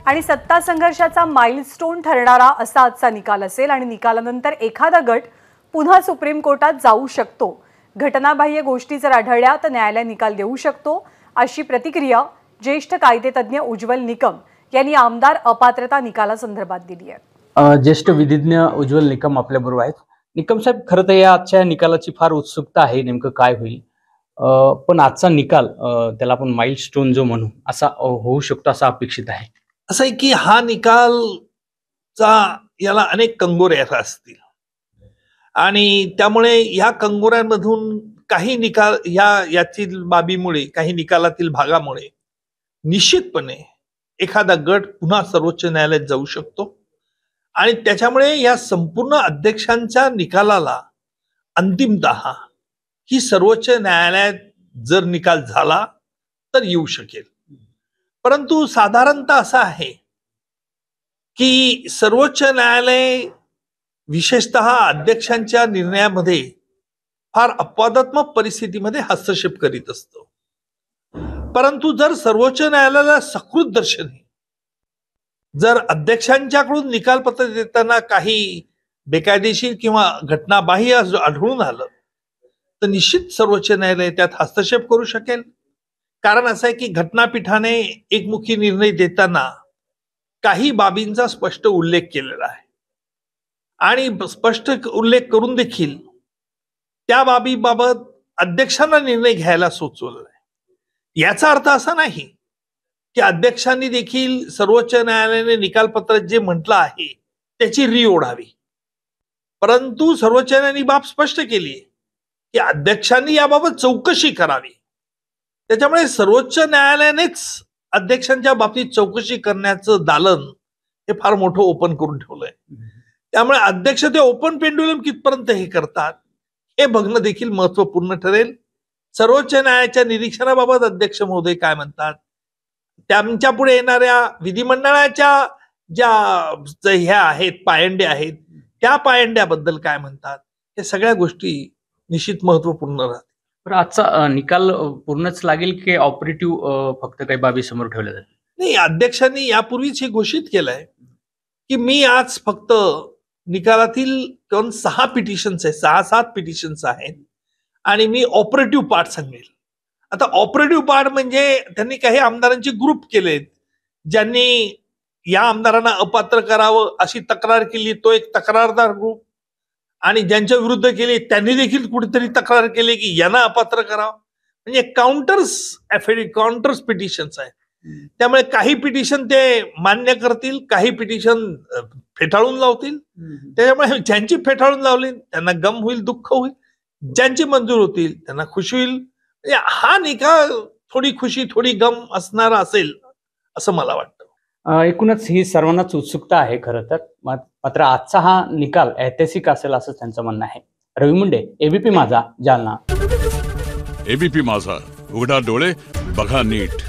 आणि सत्ता संघर्षाचा माइलस्टोन ठरणारा असा आजचा निकाल असेल आणि निकालानंतर एखादा गट पुन्हा सुप्रीम कोर्टात जाऊ शकतो। घटनाबाह्य गोष्टी जर आढळल्या तर न्यायालय निकाल देऊ शकतो, अशी प्रतिक्रिया ज्येष्ठ कायदेतज्ञ उज्ज्वल निकम यांनी आमदार अपात्रता निकालासंदर्भात दिली आहे। ज्येष्ठ विधिज्ञ उज्ज्वल निकम आपल्याबरोबर आहेत। निकम साहेब, खरं तर या आजच्या निकालाची फार उत्सुकता आहे, नेमकं काय होईल। पण आजचा निकाल त्याला आपण माइलस्टोन जो म्हणू असा होऊ शकतो असा अपेक्षित आहे। असं आहे की हा निकालचा याला अनेक कंगोरे असतील आणि त्यामुळे या कंगोऱ्यांमधून काही निकाल यातील बाबीमुळे, काही निकालातील भागामुळे निश्चितपणे एखादा गट पुन्हा सर्वोच्च न्यायालयात जाऊ शकतो आणि त्याच्यामुळे या संपूर्ण अध्यक्षांच्या निकालाला अंतिमतः ही सर्वोच्च न्यायालयात जर निकाल झाला तर येऊ शकेल। परंतु साधारणतः असं आहे की सर्वोच्च न्यायालय विशेषतः अध्यक्षांच्या निर्णयामध्ये फार अपवादात्मक परिस्थितीमध्ये हस्तक्षेप करीत असतो। परंतु जर सर्वोच्च न्यायालयाला सकृत दर्शनी जर अध्यक्षांच्याकडून निकालपत्र देताना काही बेकायदेशीर किंवा घटनाबाह्य आढळून आलं तर निश्चित सर्वोच्च न्यायालय त्यात हस्तक्षेप करू शकेल। कारण असं आहे की घटनापीठाने एकमुखी निर्णय देताना काही बाबींचा स्पष्ट उल्लेख केलेला आहे आणि स्पष्ट उल्लेख करून देखील त्या बाबीबाबत अध्यक्षांना निर्णय घ्यायला सुचवलेला आहे। याचा अर्थ असा नाही की अध्यक्षांनी देखील सर्वोच्च न्यायालयाने निकालपत्रात जे म्हटलं आहे त्याची री ओढावी, परंतु सर्वोच्च न्यायालयाने बाब स्पष्ट केली आहे की अध्यक्षांनी याबाबत चौकशी करावी। त्याच्यामुळे सर्वोच्च न्यायालयानेच अध्यक्षांच्या बाबतीत चौकशी करण्याचं दालन हे फार मोठं ओपन करून ठेवलंय। त्यामुळे अध्यक्ष ते ओपन पेंड्युलम कितपर्यंत हे करतात हे बघणं देखील महत्वपूर्ण ठरेल। सर्वोच्च न्यायालयाच्या निरीक्षणाबाबत अध्यक्ष महोदय काय म्हणतात, त्यांच्या पुढे येणाऱ्या विधिमंडळाच्या ज्या ह्या आहेत पायंड्या आहेत त्या पायंड्याबद्दल काय म्हणतात, हे सगळ्या गोष्टी निश्चित महत्वपूर्ण राहतात। पण आजचा निकाल पूर्णच लागेल की ऑपरेटिव्ह फक्त काही बाबी समोर ठेवल्या जातील? नाही, अध्यक्षांनी यापूर्वीच हे घोषित केलंय की मी आज फक्त निकालातील 6 पिटिशन्स आहेत, 6-7 पिटिशन्स आहेत आणि मी ऑपरेटिव्ह पार्ट सांगेल। आता ऑपरेटिव्ह पार्ट म्हणजे त्यांनी काही आमदारांचे ग्रुप केलेत, ज्यांनी या आमदारांना अपात्र करावं अशी तक्रार केली, तो एक तक्रारदार ग्रुप, आणि ज्यांच्या विरुद्ध केली त्यांनी देखील कुठेतरी तक्रार केली की यांना अपात्र करावं। म्हणजे काउंटर्स पिटिशन्स आहेत। त्यामुळे काही पिटिशन ते मान्य करतील, काही पिटिशन फेटाळून लावतील। त्याच्यामुळे ज्यांची फेटाळून लावली त्यांना गम होईल, दुःख होईल, ज्यांची मंजूर होतील त्यांना खुशी होईल। म्हणजे हा निकाल थोडी खुशी थोडी गम असणारा असेल असं मला वाटतं। एकूणच ही सर्वांनाच उत्सुकता आहे खरं तर, मात्र आजचा हा निकाल ऐतिहासिक असेल असं त्यांचं म्हणणं आहे। रवी मुंडे, एबीपी माझा, जालना। एबीपी माझा, उघडा डोळे बघा नीट।